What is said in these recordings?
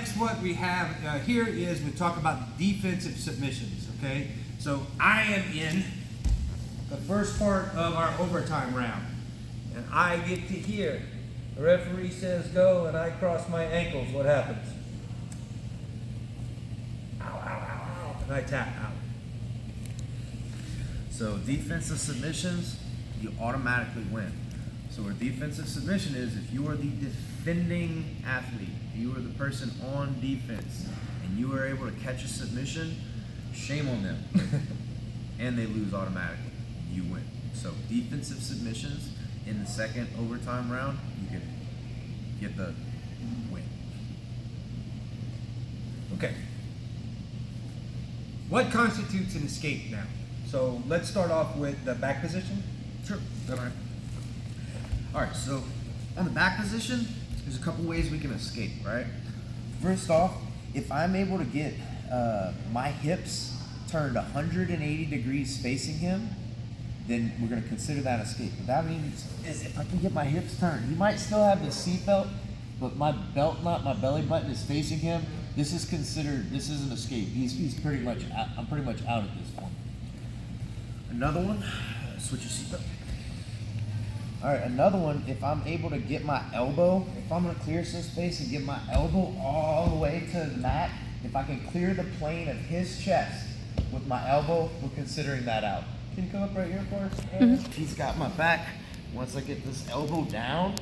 next what we have here is we talk about defensive submissions, okay? So I am in the first part of our overtime round, and I get to hear the referee says go, and I cross my ankles. What happens? Ow, ow, ow, ow, and I tap out. So defensive submissions, you automatically win. So where defensive submission is, if you are the defending athlete, you are the person on defense, and you are able to catch a submission, shame on them. And they lose automatically. You win. So defensive submissions in the second overtime round, you can get the win. Okay. What constitutes an escape now? So let's start off with the back position. Sure. All right, so on the back position, there's a couple ways we can escape, right? First off, if I'm able to get my hips turned 180 degrees facing him, then we're going to consider that escape. What that means is if I can get my hips turned, he might still have the seat belt, but my belt knot, my belly button is facing him. This is an escape. He's pretty much out, I'm pretty much out at this point. Another one, switch your seatbelt. All right, another one, if I'm able to get my elbow, if I'm gonna clear some space and get my elbow all the way to the mat, if I can clear the plane of his chest with my elbow, we're considering that out. Can you come up right here for us? Mm-hmm. He's got my back. Once I get this elbow down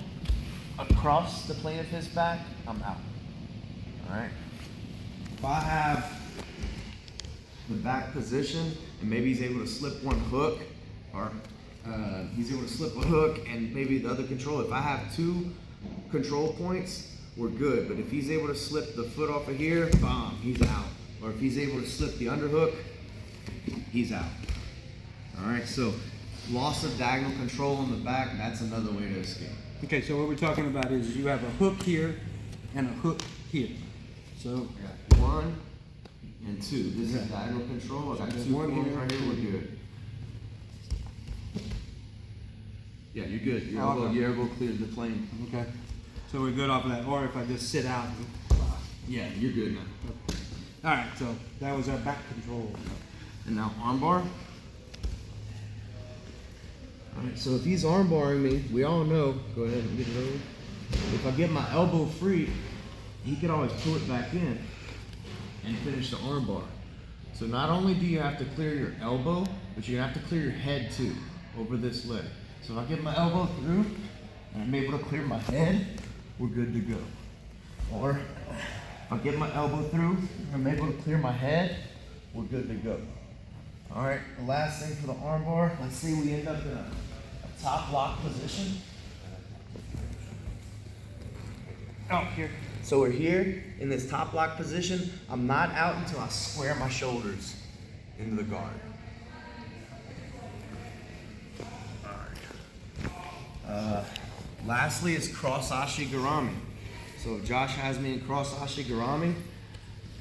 across the plane of his back, I'm out. All right. If I have the back position and maybe he's able to slip one hook, or he's able to slip a hook and maybe the other control. If I have two control points, we're good. But if he's able to slip the foot off of here, bomb, he's out. Or if he's able to slip the underhook, he's out. All right, so loss of diagonal control on the back, that's another way to escape. Okay, so what we're talking about is you have a hook here and a hook here. So I got 1 and 2. This is diagonal control. I got 2 points right here, we're good. Yeah, you're good. Your elbow cleared the plane. Okay. So we're good off of that. Or if I just sit out. Yeah, you're good now. All right, so that was our back control. And now armbar. All right, so if he's armbarring me, we all know, go ahead and get it over. If I get my elbow free, he can always pull it back in and finish the armbar. So not only do you have to clear your elbow, but you have to clear your head too, over this leg. So if I get my elbow through, and I'm able to clear my head, we're good to go. Or if I get my elbow through, and I'm able to clear my head, we're good to go. All right, the last thing for the armbar, let's say we end up in a top lock position. Oh, here. So we're here in this top lock position. I'm not out until I square my shoulders into the guard. Lastly is cross ashigarami. So if Josh has me in cross ashigarami,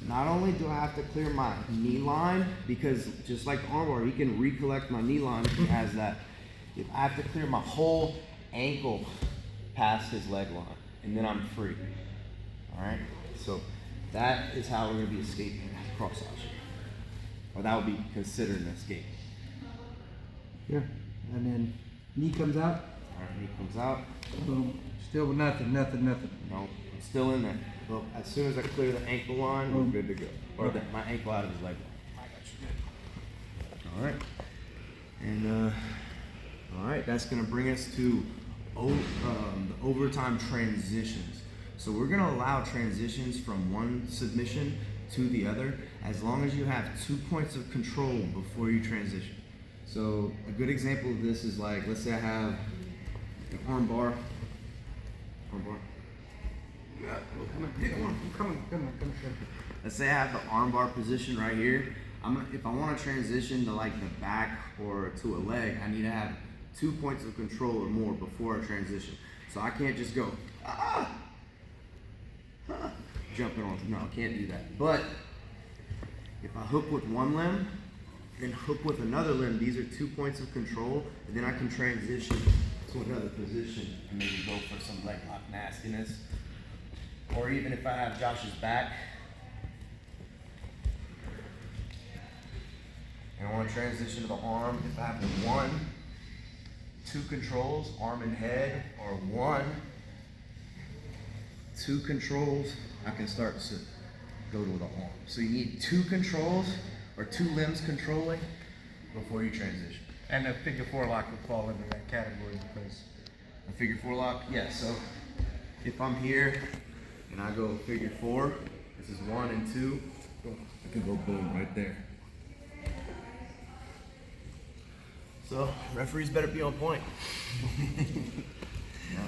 not only do I have to clear my knee line, because just like the armbar, he can recollect my knee line if he has that. If I have to clear my whole ankle past his leg line, and then I'm free. All right, so that is how we're going to be escaping cross ashi, or that would be considered an escape. Here, and then knee comes out. All right, knee comes out. Boom. Still nothing. No, I'm still in there. Well, as soon as I clear the ankle line, we're good to go. Or my ankle out of his leg line. I got you good. All right, and all right, that's going to bring us to the overtime transitions. So we're going to allow transitions from one submission to the other as long as you have 2 points of control before you transition. So a good example of this is like, let's say I have an armbar. Come on. Let's say I have the armbar position right here. If I want to transition to like the back or to a leg, I need to have 2 points of control or more before I transition. So I can't just go, jumping on. No, I can't do that. But if I hook with one limb and hook with another limb, these are 2 points of control, and then I can transition to another position and maybe go for some leg lock nastiness. or even if I have Josh's back, and I want to transition to the arm, if I have the 1, 2 controls, arm and head, or 1, 2 controls, I can start to go to the arm. So you need 2 controls or 2 limbs controlling before you transition. And the figure 4 lock would fall into that category because A figure 4 lock? Yeah, so if I'm here and I go figure 4, this is 1 and 2, I can go boom right there. So referees better be on point. Yeah.